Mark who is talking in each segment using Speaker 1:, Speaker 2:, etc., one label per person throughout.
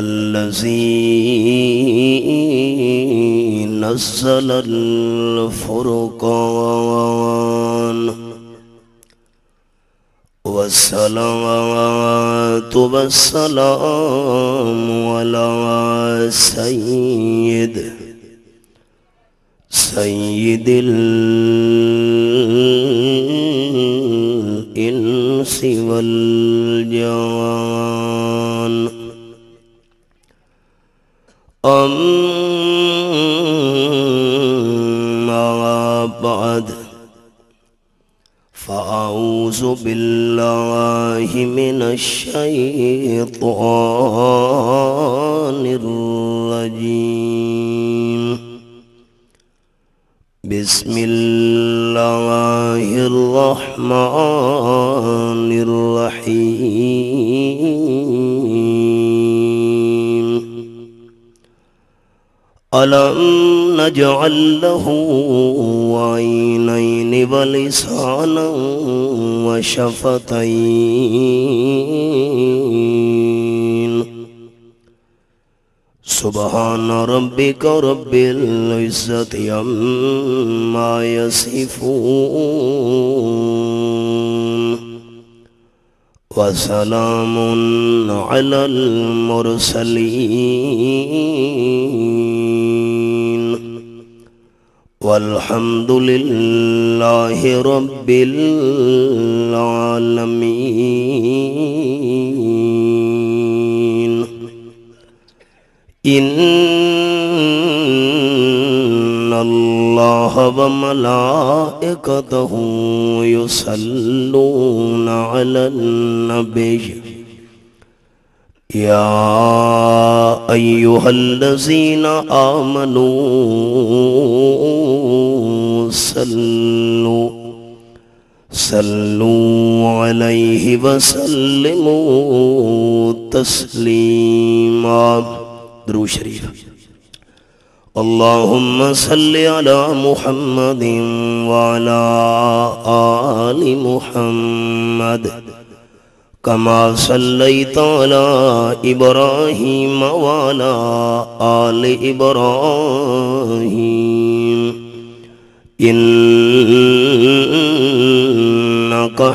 Speaker 1: الذي نزل الفرقان والصلاة والسلام على سيد الإنس والجان أما بعد فأعوذ بالله من الشيطان الرجيم بسم الله الرحمن الرحيم ألم نجعل له عينين ولسانا وشفتين سبحان ربك رب العزة عما يصفون وسلام على المرسلين والحمد لله رب العالمين إن الله وملائكته يصلون على النبي يا أيها الذين آمنوا صلوا عليه وسلموا تسليما درود شریف اللهم صل على محمد وعلى آل محمد كما صليت على إبراهيم وعلى آل إبراهيم إنك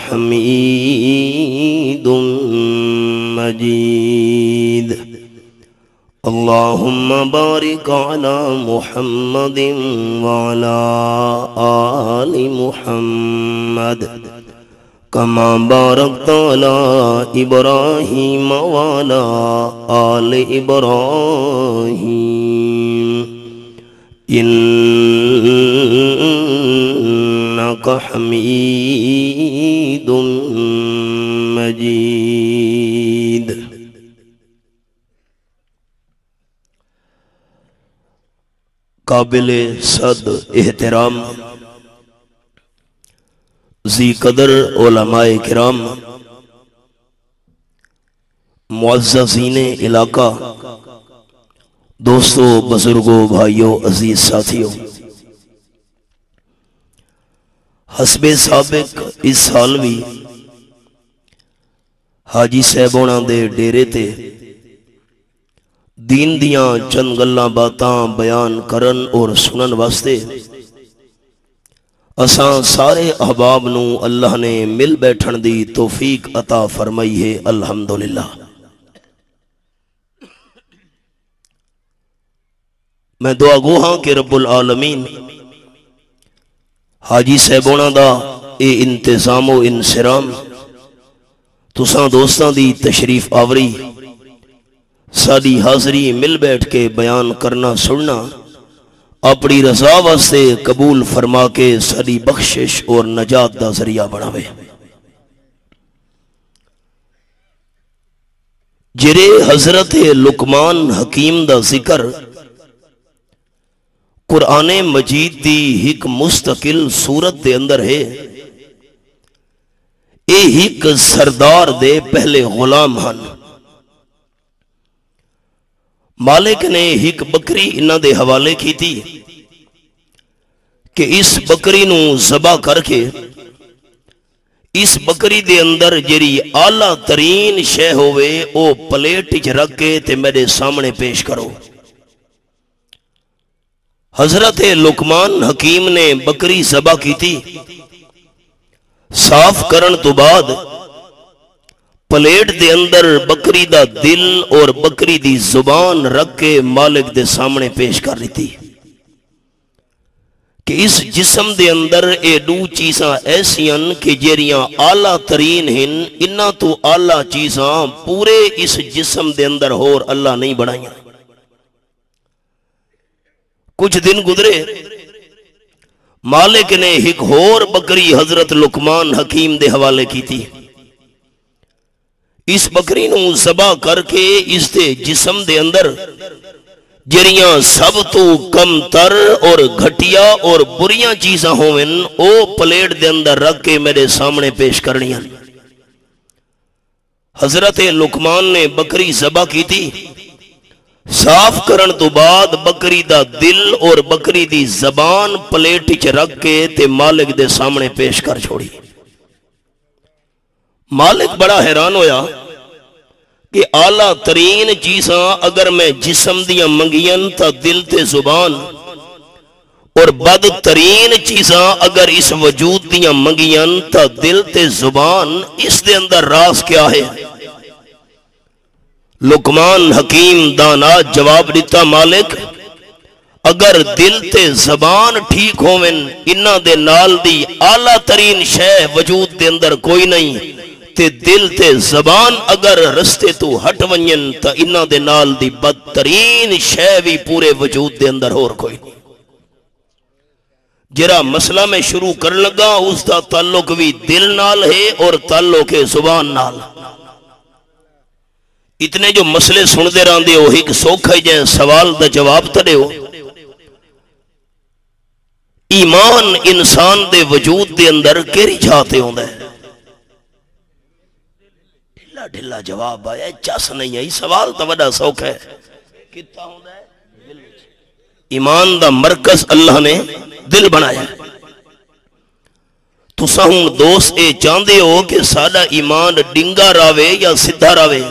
Speaker 1: حميد مجيد اللهم بارك على محمد وعلى آل محمد كما باركت على إبراهيم وعلى آل إبراهيم إنك حميد مجيد قابل صد احترام ذی قدر علماء کرام معززین علاقہ دوستو بزرگوں بھائیوں عزیز ساتھیوں حسب سابق اس سال بھی حاجی صاحبونا دے ڈیرے تے دین دیاں چند گلاں باتاں بیان کرن اور سنن واسطے اساں سارے احباب نو اللہ نے مل بیٹھن دی توفیق عطا فرمائی ہے الحمدللہ۔ میں دعا گو ہاں کہ رب العالمین حاجی صاحبونا دا اے انتظام و انسرام تساں دوستاں دی تشریف آوری ساری حاضری مل بیٹھ کے بیان کرنا سننا اپنی رضا واسطے قبول فرما کے ساری بخشش اور نجات دا ذریعہ بناوے۔ جرے حضرت لقمان حکیم دا ذکر قرآن مجید دی ایک مستقل صورت دے اندر ہے، اے ایک سردار دے پہلے غلام ہن۔ مالک نے ایک بکری انہاں دے حوالے کی تھی کہ اس بکری نو ذبح کر کے اس بکری دے اندر جری اعلیٰ ترین شے ہوئے او پلیٹ وچ رکھ کے تے میرے سامنے پیش کرو۔ حضرت لقمان حکیم نے بکری ذبح کی تھی، صاف کرن تو بعد پلیٹ دے اندر بکری دا دل اور بکری دی زبان رکھ کے مالک دے سامنے پیش کر رہی تھی کہ اس جسم دے اندر اے دو چیزاں ایسیاں کہ جیریاں اعلیٰ ترین ہن، انہاں تو اعلیٰ چیزاں پورے اس جسم دے اندر ہور اللہ نہیں بنائیاں۔ کچھ دن گزرے، مالک نے ایک اور بکری حضرت لقمان حکیم دے حوالے کی تھی۔ اس بکری نو ذبح کر کے اس دے جسم دے اندر جریاں سب تو کم تر اور گھٹیا اور بریاں چیزاں ہوئیں او پلیٹ دے اندر رکھ کے میرے سامنے پیش کرنیاں۔ حضرت لقمان نے بکری ذبح کی تھی، صاف کرن تو بعد بکری دا دل اور بکری دی زبان پلیٹ وچ رکھ کے تے مالک دے سامنے پیش کر چھوڑی۔ مالک بڑا حیران ہویا کہ اعلیٰ ترین چیزاں اگر میں جسم دیاں منگیاں تا دل تے زبان، اور بد ترین چیزاں اگر اس وجود دیاں منگیاں تا دل تے زبان، اس دے اندر راز کیا ہے؟ لقمان حکیم دانا جواب دیتا، مالک اگر دل تے زبان ٹھیک ہوئن انہاں دے نال دی اعلیٰ ترین شے وجود دے اندر کوئی نہیں، تے دل تے زبان اگر رستے تو ہٹ ونین تا انہاں دے نال دی بدترین شے بھی پورے وجود دے اندر اور کوئی نہیں۔ جرا مسئلہ میں شروع کر لگا اس دا تعلق بھی دل نال ہے اور تعلق ہے زبان نال۔ اتنے جو مسئلے سن دے رہاں دے ہو ایک سوکھا ہی جائیں سوال دا جواب تڑے ہو۔ ایمان انسان دے وجود دے اندر کیری چاہتے ہوں دے؟ ڈھلا ڈھلا جواب آیا، چاس نہیں ہے، سوال تا بڑا سوکھا ہے۔ کتا ہوں دے؟ ایمان دا مرکز اللہ نے دل بنایا ہے۔ تو سہوں دوست اے چاندے ہو کہ سادہ ایمان ڈنگا راوے یا سدھا راوے؟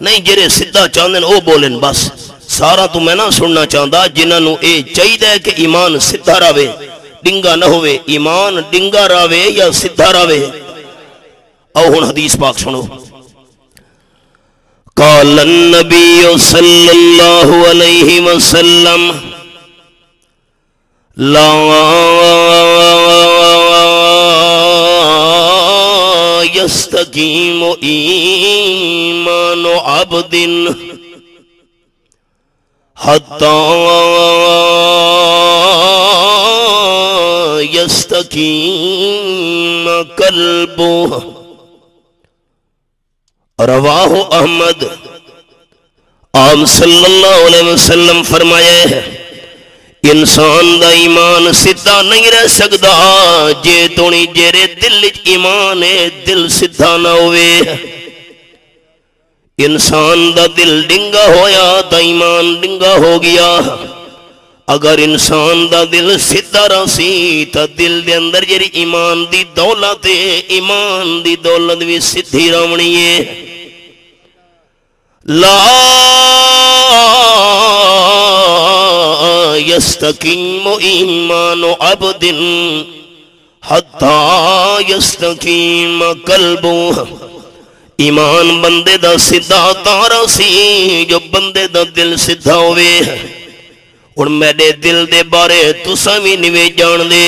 Speaker 1: نہیں، جرے سدھا چاندن او بولن بس، سارا تو میں نہ سننا چاندہ جنہوں اے چاہید ہے کہ ایمان سدھا راوے ڈنگا نہ ہوئے۔ ایمان ڈنگا راوے یا سدھا راوے؟ او ہن حدیث پاک سنو۔ قال النبی صلی اللہ علیہ وسلم لا يستقيم إيمان عبد حتى يستقيم قلبه، رواہ احمد۔ آپ صلی اللہ علیہ وسلم فرمائے انسان دا ایمان سدھا نہیں رہ سکتا جے تونی جیرے دل ایمان ہے دل سدھا نہ ہوئے۔ انسان دا دل ڈنگا ہویا تا ایمان ڈنگا ہو گیا۔ اگر انسان دا دل سدھا رسی تا دل دے اندر جیری ایمان دی دولت ہے، ایمان دی دولت بھی سدھی رونی ہے۔ لا يستقيم إيمان عبد حتى يستقيم قلبه، ایمان بندے دا سدھا تارا سی جو بندے دا دل سدھا ہوئے۔ اور میرے دل دے بارے تساں بھی نہیں جان دے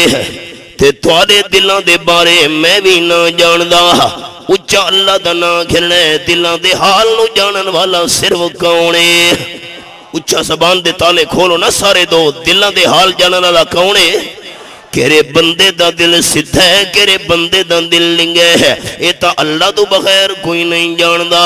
Speaker 1: تے تھوڑے دلوں دے بارے میں بھی نہ جان دا۔ اچھا اللہ دا نا گھرنے دلوں دے حال نو جانن والا صرف کونے۔ اچھا زبان دے تالے کھولو نہ سارے دو، دلوں دے حال جانن والا کونے؟ کہرے بندے دا دل سدھا ہے، کہرے بندے دا دل لنگے ہے، اے تا اللہ تو بغیر کوئی نہیں جاندہ۔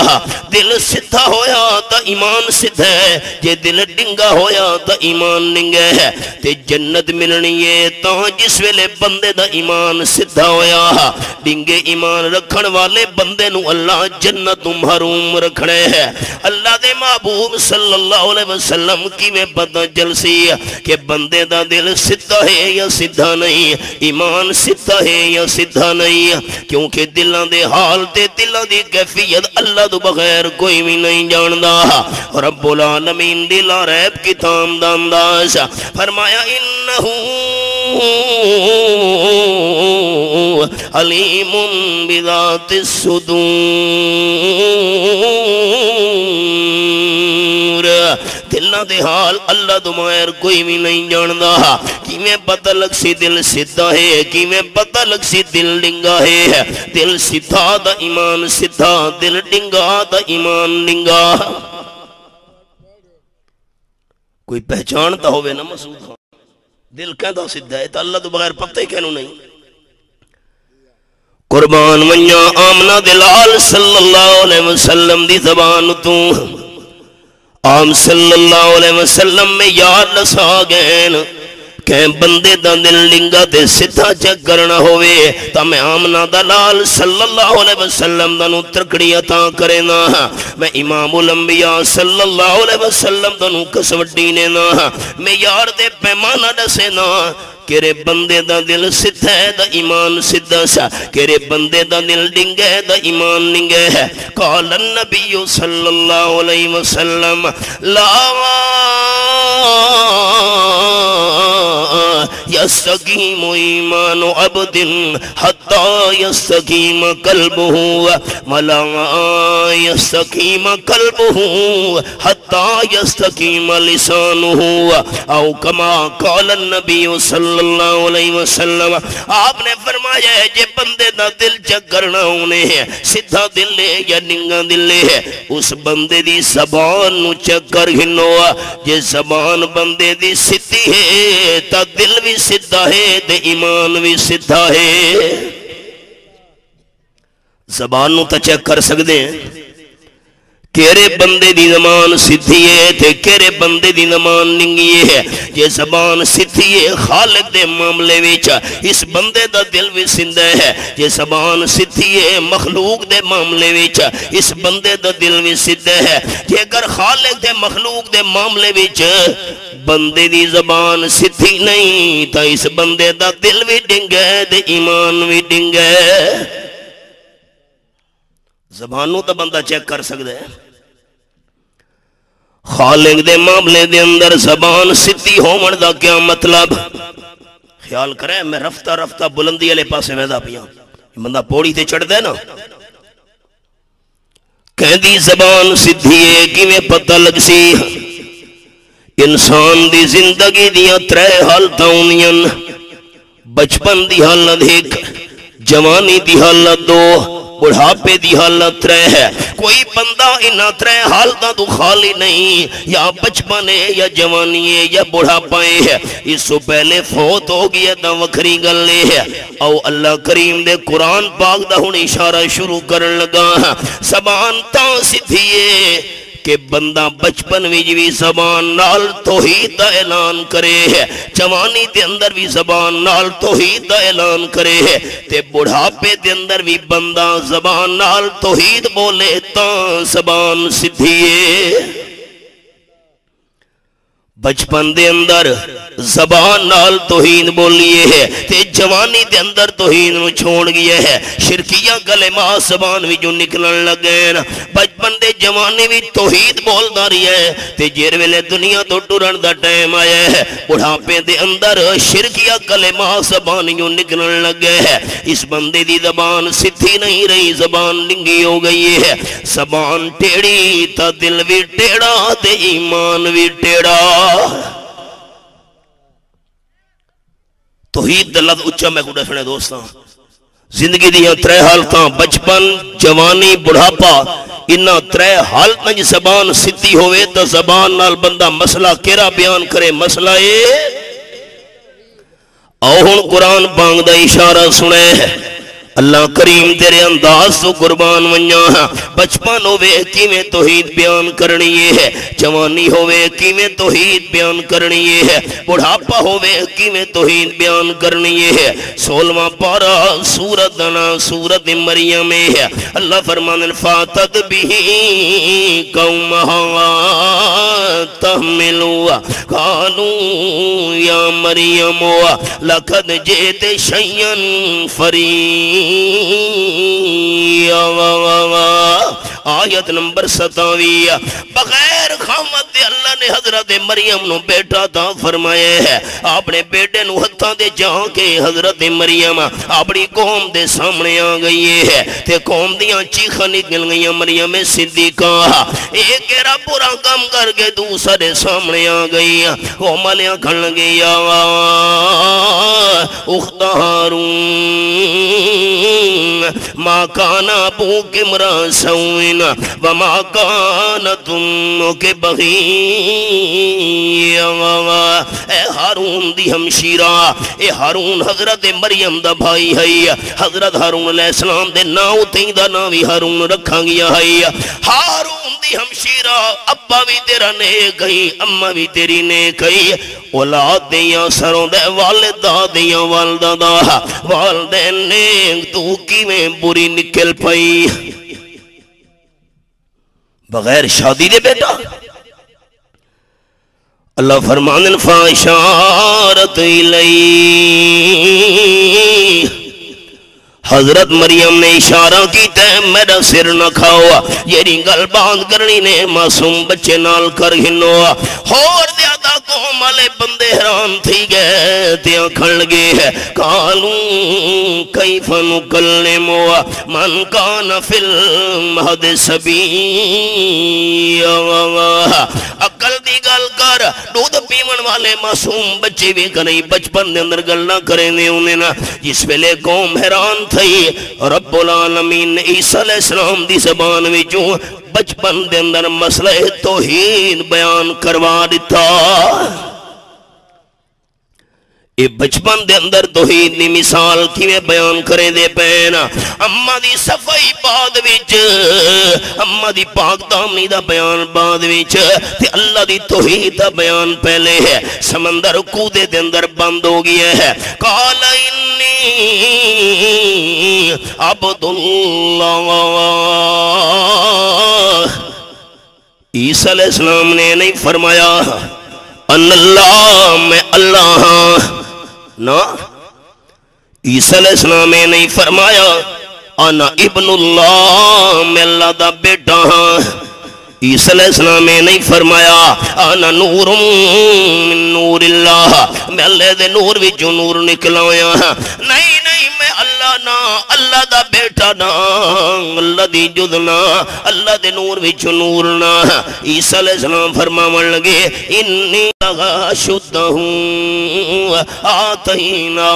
Speaker 1: دل سدھا ہویا تا ایمان سدھا ہے، جے دل ڈنگا ہویا تا ایمان ننگے ہے۔ تے جنت ملنی ہے تا جس ویلے بندے دا ایمان سدھا ہویا ڈنگے ایمان رکھن والے بندے نو اللہ جنت محروم رکھنے ہے اللہ دے محبوب صلی اللہ علیہ وسلم کی میں پتہ چلسی کہ بندے دا دل سدھا ہے یا سدھا نہیں ایمان سدھا ہے یا سدھا نہیں کیونکہ دلان دے حال تے دلان دی کیفیت اللہ تو بغیر کوئی بھی نہیں جاندہ رب العالمین دلا ریب کی تام دانداز فرمایا انہو علیم بذات الصدور دلہ دے حال اللہ دمائر کوئی بھی نہیں جاندہ کی میں پتہ لگ سی دل سدھا ہے کی میں پتہ لگ سی دل ڈنگا ہے دل سدھا دا ایمان سدھا دل ڈنگا دا ایمان ڈنگا کوئی پہچانتا ہوئے نا مسعود خان دل کہتا سدھا ہے تو اللہ تو بغیر پتہ ہی کہنو نہیں قربان ونیا آمنہ دلال صلی اللہ علیہ وسلم دی زبان تو آم صلی اللہ علیہ وسلم میں یاد نسا گئن کہ بندے دا دل لنگا دے سدھا چک کرنا ہوئے تا میں آمنہ دلال صلی اللہ علیہ وسلم دنو ترکڑی عطا کرنا میں امام الانبیاء صلی اللہ علیہ وسلم دنو کسوٹی نینا میں یار دے پیمانہ ڈسینا کیرے بندے دا دل سدھا ہے دا ایمان سدھا سا کیرے بندے دا دل ڈنگے ہے دا ایمان ننگے ہے قال النبی صلی اللہ علیہ وسلم لا یستقیم ایمان عبد حتی یستقیم قلبہ ولا یستقیم قلبہ حتی یستقیم لسانہ او کما قال النبی صلی اللہ علیہ وسلم آپ نے فرمایا ہے جے بندے دا دل چک کرنا ہونے ہے سدھا دل لے یا ننگا دل لے ہے اس بندے دی زبان نو چک کر گھنوا جے زبان بندے دی سدھی ہے تا دل بھی سدھا ہے تے ایمان بھی سدھا ہے زبان نو تا چک کر سکتے ہیں کیرے بندے دی زمان سدھی ہے تے کیرے بندے دی زمان ننگی ہے یہ زبان سدھی ہے خالق دے معاملے ویچا اس بندے دا دل بھی سندہ ہے یہ زبان سدھی ہے مخلوق دے معاملے ویچا اس بندے دا دل بھی سندہ ہے یہ اگر خالق دے مخلوق دے معاملے ویچا بندے دی زبان سدھی نہیں تا اس بندے دا دل بھی ڈنگے دے ایمان بھی ڈنگے زبانوں تا بندہ چیک کر سکتا ہے خالق دے معاملے دے اندر زبان سدھی ہومن دا کیا مطلب خیال کرے میں رفتہ رفتہ بلندی علیہ پاسے ویدہ پیا بندہ پوڑی تے چڑھ دے نا کہندی زبان سدھی ہے کی میں پتہ لگ سی انسان دی زندگی دیا ترے حالتاں ہونیاں بچپن دی حالت ایک جوانی دی حالت دو بڑھاپے دی حالت رہے ہے کوئی بندہ انہاں ترے حالتاں تو خالی نہیں یا بچپن ہے یا جوانی ہے یا بڑھاپائے ہے اس سے پہلے فوت ہو گیا تا وکھری گلے ہے او اللہ کریم دے قرآن پاک دا ہن اشارہ شروع کرن لگا زبان تاں سدھیے کہ بندہ بچپن بھی زبان نال توحید دا اعلان کرے ہے جوانی دے اندر بھی زبان نال توحید دا اعلان کرے ہے تے بڑھاپے دے اندر بھی بندہ زبان نال توحید بولے تاں زبان سدھیے بچپن دے اندر زبان نال توحید بولیے ہے تے جوانی دے اندر توحید نو چھوڑ گیا ہے شرکیہ کلمہ زبان بھی جو نکلن لگے بچپن دے جوانی بھی توحید بول داری ہے تے جیر ویلے دنیا تو ٹرن دا ٹائم آیا ہے بڑھاپے دے اندر شرکیہ کلمہ زبان جو نکلن لگے ہے اس بندے دی زبان سدھی نہیں رہی زبان ننگی ہو گئی ہے زبان ٹیڑی تا دل بھی ٹیڑا تے ایمان بھی ٹیڑا توحید دلت اچھا میں کو ڈسنے دوستاں زندگی دیا ترے حالتاں بچپن جوانی بڑھاپا انہاں ترے حالتاں جی زبان سدھی ہوئے تا زبان نال بندہ مسئلہ کیرا بیان کرے مسئلہ ہے اوہن قرآن پاک دا اشارہ سنے ہے اللہ کریم تیرے انداز تو قربان ونیا بچپن ہوئے کیویں توحید بیان کرنی ہے جوانی ہوئے کیویں توحید بیان کرنی ہے بڑھاپا ہوئے کیویں توحید بیان کرنی ہے 16واں پارہ سورت دنا سورت مریم ہے اللہ فرمان فاتت بھی قومہا تحملوا قالوا یا مریم لقد جئت شیئا فریدا آیت نمبر 27 بغیر خامت دے اللہ نے حضرت مریم نو بیٹا تا فرمایا ہے اپنے بیٹے نو ہتھاں دے جا کے حضرت مریم اپنی قوم دے سامنے آ گئی ہے تے قوم دیاں چیخاں نکل گئیاں مریم صدیقہ ایک گیرا پورا کام کر کے دوسرے سامنے آ گئی قوم والیاں کھڑ گئی اخت ہارون ما کان ابوک امرا سوء وما کانت امک بغیا اے ہارون دی ہمشیرہ اے ہارون حضرت مریم دا بھائی ہے حضرت ہارون علیہ السلام دے ناؤ تین دا ناوی ہارون رکھا گیا ہے ہارون دی ہمشیرہ ابا بھی تیرا نیک ہے اممہ بھی تیری نیک ہے اولاد دیاں سروں دے والدہ دیاں والدہ دا والدین نیک تو کی میں بری نکل پئی بغیر شادی دے بیٹا اللہ فرمان فاشارت الی حضرت مریم نے اشارہ کی تے میرا سر نہ کھاؤ یہ گل باندھ کرنی نے معصوم بچے نال کر گھنو اور زیادہ قوم والے بندے حیران تھی گئے تیاں کھڑ گئے قالوں کیف نکلم من کان فی المہد صبی عقل دی گل کر دودھ پیمن والے معصوم بچے بھی کریں بچپن دے اندر گل نہ کریں دے انہیں نا جس ویلے قوم حیران تھی رب العالمین نے عیسیٰ علیہ السلام دی زبان وچوں بچپن دے اندر مسئلہ توحید بیان کروا دیتا اے بچپن دے اندر توحید دی مثال کیویں بیان کرے دے پین اماں دی صفائی بعد وچ اماں دی پاک دامنی دا بیان بعد وچ تے اللہ دی توحید دا بیان پہلے ہے سمندر کودے دے اندر بند ہو گیا ہے قال انی عبد اللہ عیسیٰ علیہ السلام نے نہیں فرمایا ان اللہ میں اللہ ہاں نا عیسیٰ علیہ السلام نے نہیں فرمایا انا ابن اللہ میں اللہ دا بیٹا ہاں عیسیٰ علیہ السلام نے نہیں فرمایا انا نور من نور اللہ میں اللہ دے نور وچوں نور نکلایا نہیں نہیں میں اللہ نا اللہ دا بیٹا نا اللہ دی جد نا اللہ دے نور وچوں نور نا عیسیٰ علیہ السلام فرماون لگے انی شدہ آتینا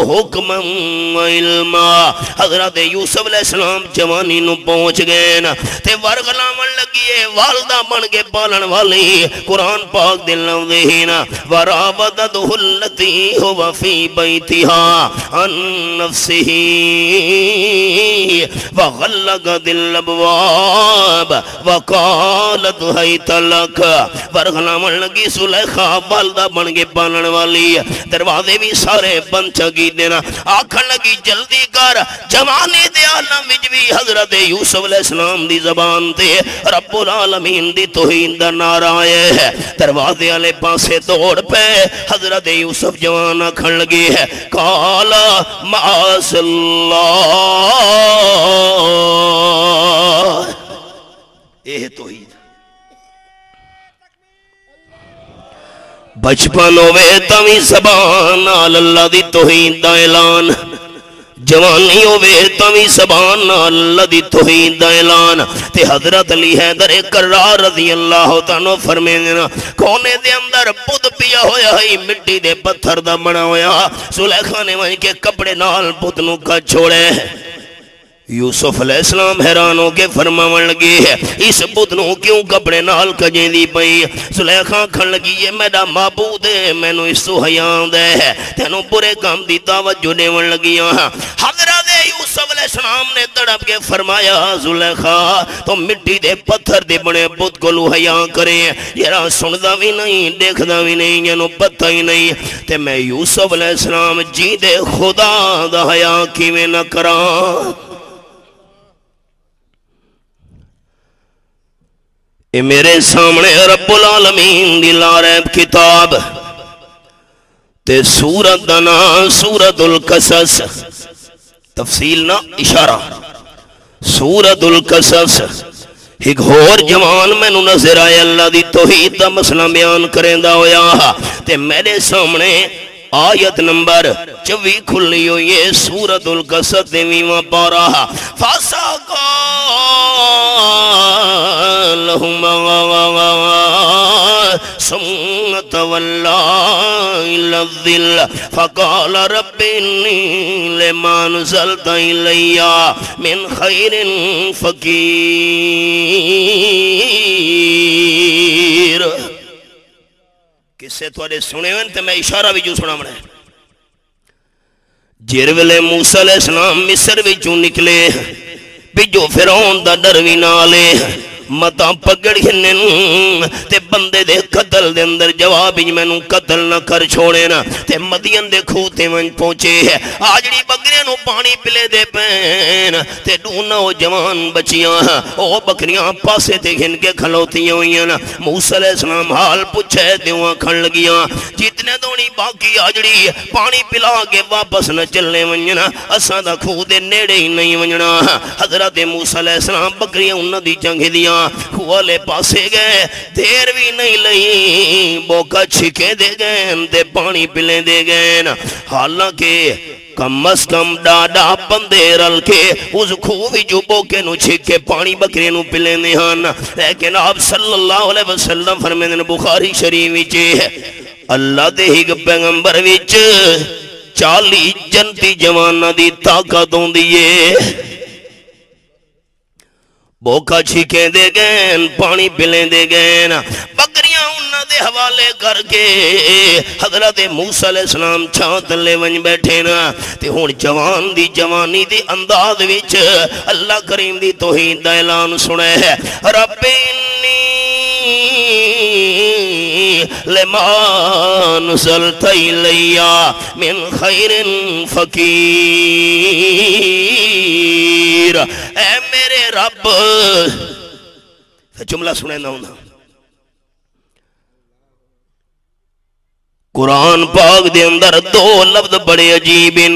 Speaker 1: حکما و علما حضرت یوسف علیہ السلام جوانی نو پہنچ گئے نا تے ورغلاون لگیے والدہ بن کے پالن والی قرآن پاک دل لوندے ہی نا وراودتہ اللتی ہوا فی بیتہا عن نفسہ وغلقت الابواب وقالت حیت لک ورغلاون لگی سلیخا والدہ بن کے پالن والی دروازے بھی سارے بند چکی دینا آکھن لگی جلدی کر جوانی دے عالم وچ بھی حضرت یوسف علیہ السلام دی زبان تے رب العالمین دی توہین دا نعرہ آئے ہے دروازے والے پاسے دوڑ پہ حضرت یوسف جوان آکھن لگی ہے قال معاذ اللہ یہ توہین بچپن ہوئے تمی زبان اللہ دی توہین دا اعلان جوانی ہوئے تمی زبان اللہ دی توحید دا اعلان تے حضرت علی حیدر کرار رضی اللہ تعالیٰ فرمے دینا کونے دے اندر بدھ پیا ہویا ہے مٹی دے پتھر دا بنا ہویا سلیخا نے وہیں کے کپڑے نال بدھ نو کا چھوڑے یوسف علیہ السلام حیران ہو کے فرماون لگے اس بت نو کیوں کپڑے نال کجیندی پئی؟ زلیخا کھن لگی یہ میرا معبود ہے، مینوں اس تو حیا آندا ہے، تینوں برے کام دی توجہ دیون لگیاں۔ حضرت یوسف علیہ السلام نے تڑپ کے فرمایا زلیخا تو مٹی دے پتھر دے بنے بت کولو حیا کرے، یرا سندا وی نہیں دیکھدا وی نہیں، جنوں پتہ ہی نہیں تے میں یوسف علیہ السلام جی دے خدا دا حیا کیویں نہ کراں؟ اے میرے سامنے رب العالمین دی لا ریب کتاب تے سورت دا نام سورت القصص، تفصیل نہ اشارہ، سورت القصص۔ ایک اور جوان میں نو نظر آئے اللہ دی توحید دا مسئلہ بیان کریندا ہویا تے میرے سامنے آیت نمبر 24 کھلی ہوئی ہے سورت القصص 9واں پارہ۔ فَسَقَا لَهُمَا ثُمَّ تَوَلَّى إِلَى الظِّلِّ فَقَالَ رَبِّ إِنِّي لِمَا أَنزَلْتَ إِلَيَّ مِنْ خَيْرٍ فَقِيرٌ۔ کسے توڑے سنے ہوئے تے میں اشارہ بھی جو سنا منے۔ جیرویلے موسیٰ علیہ السلام مصر بھی جو نکلے بھی جو فرعون دا ڈروی نالے متا پکڑ گھنن تے بندے دے قتل دے اندر جواب میں نو قتل نہ کر چھوڑے نا تے مدین دے کھوتے من پہنچے ہے آجڑی بکریاں نو پانی پلے دے پین تے ڈونا او جوان بچیاں او بکریاں پاسے تے گھن کے کھلوتیاں ہوئیاں موسیٰ علیہ السلام حال پوچھے دیواں کھن لگیاں جتنے دونی باقی آجڑی پانی پلا کے واپس نہ چلنے ونجنا اساں دا کھو دے نیڑے ہی نہیں ونجنا۔ حضرت موسیٰ علیہ السلام بکریاں انہاں دی جنگ دیاں والے پاسے گئے دیر بھی نہیں لئی بوکا چھکے دے گئے دے پانی پلے دے گئے حالانکہ کم از کم ڈاڈا بندے رل کے اس خوبی جو بوکے نو چھکے پانی بکرے نو پلے نہان لیکن آپ صلی اللہ علیہ وسلم فرمیدن بخاری شریف وچے اللہ دے ہی پیغمبر وچ 40 جنتی جوانہ دی طاقت ہوں دیئے بوکا چھکے دے گئن پانی پلیں دے گئن بکریاں انہاں دے حوالے کر کے حضرت موسیٰ علیہ السلام چھانت لے ونج بیٹھے نا تے ہون جوان دی جوانی دی انداز وچ اللہ کریم دی توحید دا اعلان سنے ہے رب انی لما نزلت الی من خیر فقیر۔ اے میرے رب جملہ سنے نہ ہونا قرآن پاک دے اندر 2 لفظ بڑے عجیب ہیں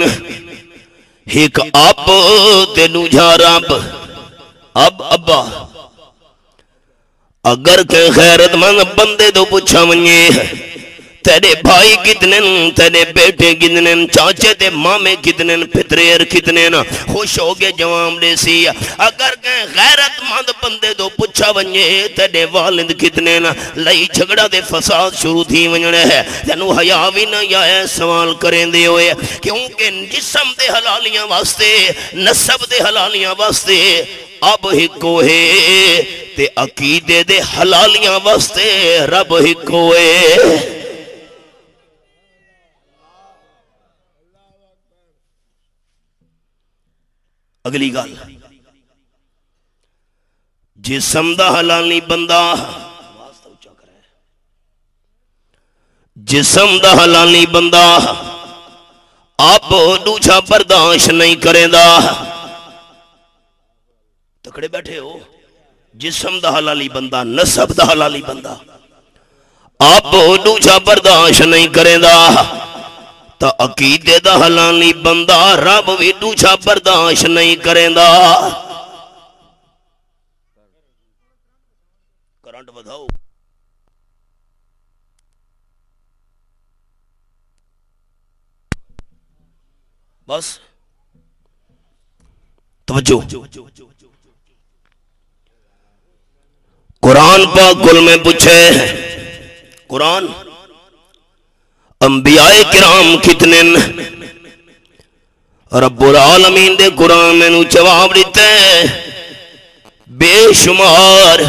Speaker 1: ایک اب تے دوجا رب اب ابا اگر کہ خیرت مند بندے تو پوچھا منجے تیرے بھائی کتنے تیرے بیٹے کتنے چاچے تے مامے کتنے پتریر کتنے خوش ہو گئے جواب دے سی اگر کہ غیرت مند بندے تو پوچھا ونجے تیرے والد کتنے لئی جھگڑا دے فساد شروع تھی ونجنے ہے تینو حیا بھی نہ یا سوال کریں دے ہوئے کیونکہ جسم دے حلالیاں واسطے نسب دے حلالیاں واسطے اب ہکو ہے تے عقیدے دے حلالیاں واسطے رب ہکو ہے۔ اگلی گال جسم دا حلالی بندہ جسم دا حلالی بندہ آپ دوچھا برداشت نہیں کریں دا تکڑے بیٹھے ہو جسم دا حلالی بندہ نسب دا حلالی بندہ آپ دوچھا برداشت نہیں کریں دا تا عقیدے دا حلالی بندہ رب بھی دوچھا برداشت نہیں کریں دا کرانٹ بدھاؤ بس توجہ قرآن پاک کل میں پوچھے قرآن انبیاء کرام کتنے رب العالمین دے قرآن میں نو جواب دیتے ہیں بے شمار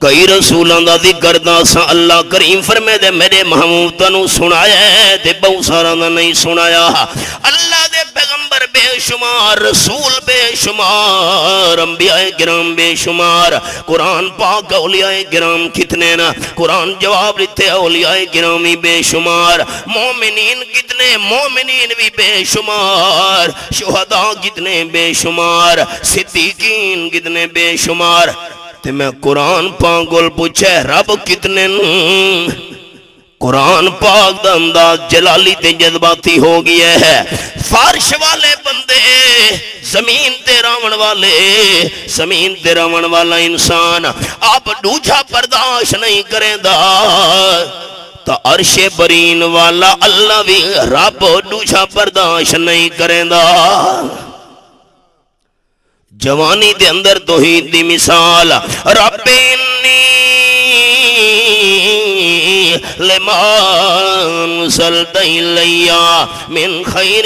Speaker 1: کئی رسولان دا ذکر دا سا اللہ کریم فرمے دے میرے محمود تنو سنایا ہے تے بہت سارا دا نہیں سنایا اللہ دے پیغمبر بے شمار رسول بے شمار انبیاء کرام بے شمار قرآن پاک اولیاء کرام کتنے نا قرآن جواب دیتے اولیاء کرامی بے شمار مومنین کتنے مومنین بھی بے شمار شہداء کتنے بے شمار صدیقین کتنے بے شمار تے میں قرآن پاک گل پوچھے رب کتنے قرآن پاک دا انداز جلالی تے جذباتی ہو گیا ہے فارش والے بندے زمین تے راون والے زمین تے راون والا انسان آپ دوجھا برداشت نہیں کریں دا تا عرش برین والا اللہ بھی رب دوجھا برداشت نہیں کریں دا جوانی دے اندر توحید دی مثال رب انی لما سلط الیہ من خیر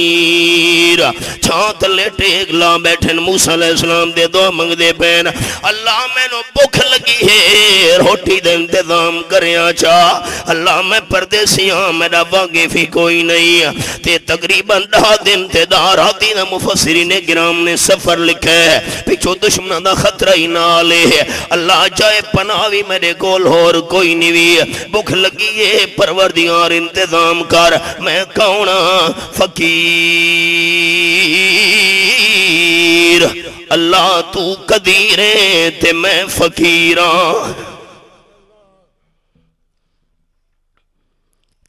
Speaker 1: فقیر چھانت لیٹے اگلا بیٹھن موسیٰ علیہ السلام دے دعا منگ دے پین اللہ میں نو بھوک لگی ہے روٹی دے انتظام کریا چاہ اللہ میں پردیسیاں میرا واقفی کوئی نہیں تے تقریباً 10 دن تے داراتی نا مفسرین گرام نے سفر لکھا ہے پیچھو دشمنہ دا خطرہ ہی نہ لے اللہ جائے پناوی میرے کول اور کوئی نہیں بھوک لگی ہے پروردگار انتظام کر میں کونا فقیر اللہ تو قدیر ہے تے میں فقیراں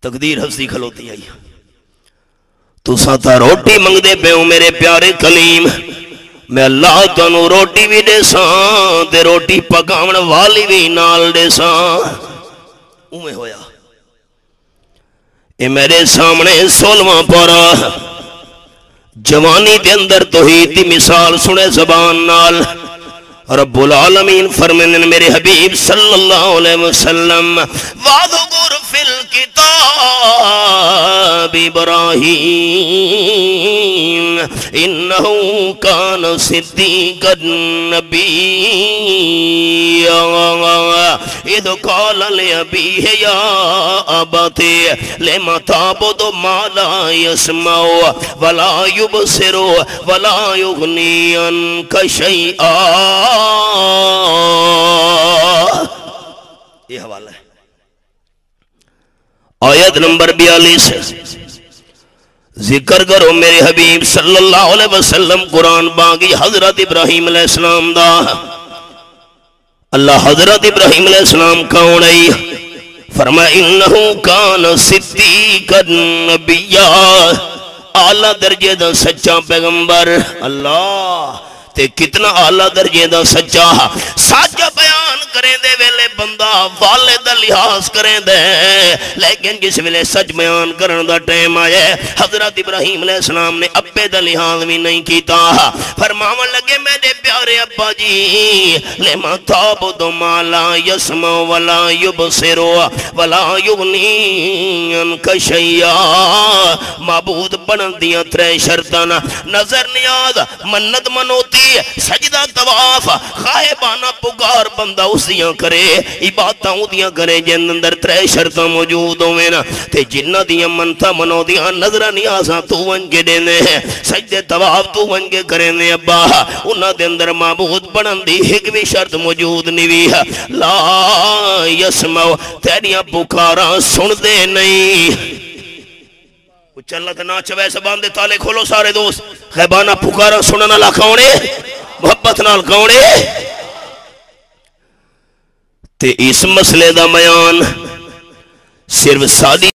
Speaker 1: تقدیر ہستی کھلوتی آئی تو ساتھا روٹی منگ دے پہ ہوں میرے پیارے کلیم میں اللہ تنو روٹی بھی دے ساں تے روٹی پکاون والی بھی نال دے ساں اومے ہویا اے میرے سامنے 16واں پارا جوانی دے اندر توحید دی مثال سنے زبان نال رب العالمین فرمائیں میرے حبیب صلی اللہ علیہ وسلم وَاذْكُرْ فِي الْكِتَابِ إِبْرَاهِيمَ إِنَّهُ كَانَ صِدِّيقًا نَبِيًّا إِذْ قَالَ لِأَبِيهِ يَا أَبَتِ لِمَ تَعْبُدُ مَا لَا يَسْمَعُ وَلَا يُبْصِرُ وَلَا يُغْنِي عَنْكَ شَيْئًا یہ حوالہ ہے آیت نمبر 42 ذکر کرو میرے حبیب صلی اللہ علیہ وسلم قرآن باغی حضرت ابراہیم علیہ السلام دا اللہ حضرت ابراہیم علیہ السلام کون ہے فرمایا انہو کان صدیقا نبیّا اعلیٰ درجے دا سچا پیغمبر اللہ تے کتنا اعلیٰ درجے دا سچا سچا بیان کریں دے ویلے بندہ والد لحاظ کریں دے لیکن جس ویلے سچ بیان کرن دا ٹائم آئے حضرت ابراہیم علیہ السلام نے ابے دا لحاظ بھی نہیں کیتا فرماون لگے میرے پیارے ابا جی لما تعبد ما لا يسمع ولا يبصر ولا يغني عنك شيئا معبود بنن دیاں 3 شرطاں نظر نیاز منت منوتی سجدہ طواف خائبانہ پکار بندہ اس دیاں کرے عبادتاں دیاں کرے جن اندر 3 شرطاں موجود ہوئے نا تے جنہ دیاں منتا منو دیاں نظر نیازاں تو ونگے دینے ہیں سجدہ طواف تو ونگے کرنے ابا انہاں دے اندر معبود بنن دی ایک بھی شرط موجود نہیں لا یسمع تیریاں پکاراں سن دے نہیں چلت ناچ ویسے باندے تالے کھولو سارے دوست خیبانہ پکارا سننا لا کھونے محبت نال کھونے تے اس مسئلے دا بیان صرف سادی